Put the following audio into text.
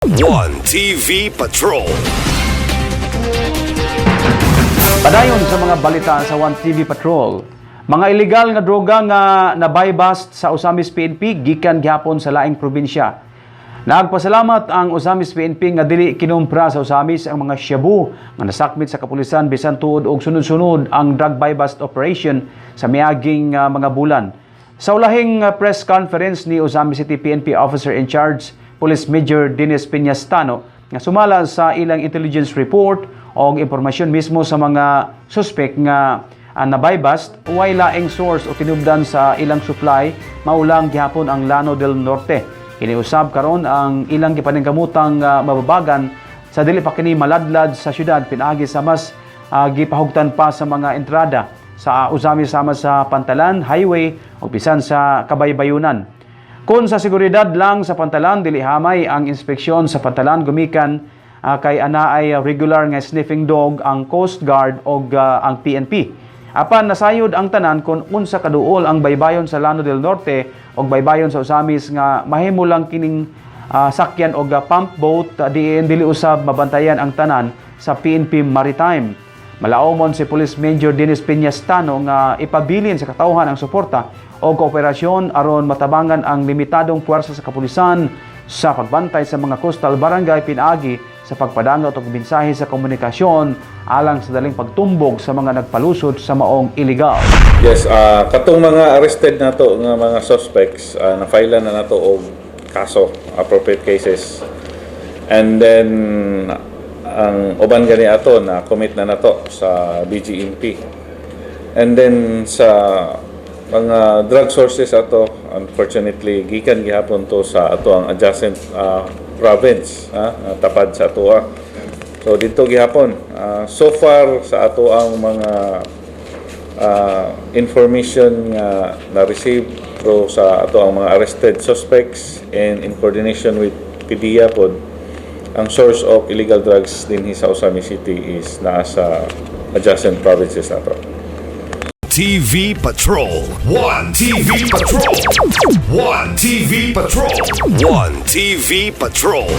One TV Patrol. Padayon sa mga balita sa One TV Patrol. Mga illegal nga droga nga na-buy-bust sa Osamis PNP gikan gihapon sa laing probinsya. Nagpasalamat ang Osamis PNP nga dili kinumpra sa Osamis ang mga shabu nga nasakmit sa kapulisan bisan tuod og sunod-sunod ang drug buy-bust operation sa miaging mga bulan. Sa ulahing press conference ni Osamis City PNP Officer in Charge, Police Major Dennis Peñastano, nga sumala sa ilang intelligence report o impormasyon mismo sa mga suspect nga na-buy-bust, way laing source o tinubdan sa ilang supply, maulang gihapon ang Llano del Norte. Iniusab karon ang ilang gipaningkamutang mababagan sa dili pa kini maladlad sa syudad pinaagi sa mas gipahugtan pa sa mga entrada sa Osamis sama sa Pantalan Highway o bisan sa Kabaybayunan. Kung sa seguridad lang sa Pantalan, dili hamay ang inspeksyon sa Pantalan gumikan kay anaay regular nga sniffing dog ang Coast Guard o ang PNP. Apan nasayod ang tanan kung unsa kaduol ang baybayon sa Llano del Norte o baybayon sa Osamis nga mahimo lang kining sakyan o pump boat dili usab mabantayan ang tanan sa PNP Maritime. Malaumon si Police Major Dennis Peñastano nga ipabilin sa katawhan ang suporta o kooperasyon aron matabangan ang limitadong puwersa sa kapulisan sa pagbantay sa mga coastal barangay pinaagi sa pagpadangat og mensahe sa komunikasyon alang sa daling pagtumbog sa mga nagpalusod sa maong illegal. Yes, katong mga arrested nato nga mga suspects na-file na nato og kaso, appropriate cases. And then ang uban gani ato na commit na nato sa BGMP. And then sa mga drug sources ato, unfortunately gikan gihapon to sa ato ang adjacent province tapad sa ato. So dito gihapon so far sa ato ang mga information nga na-receive pro sa ato ang mga arrested suspects and in coordination with PDEA pod, ang source of illegal drugs dinhi sa Osamis City is nasa adjacent provinces nato. TV Patrol. One TV Patrol. One TV Patrol. One TV Patrol.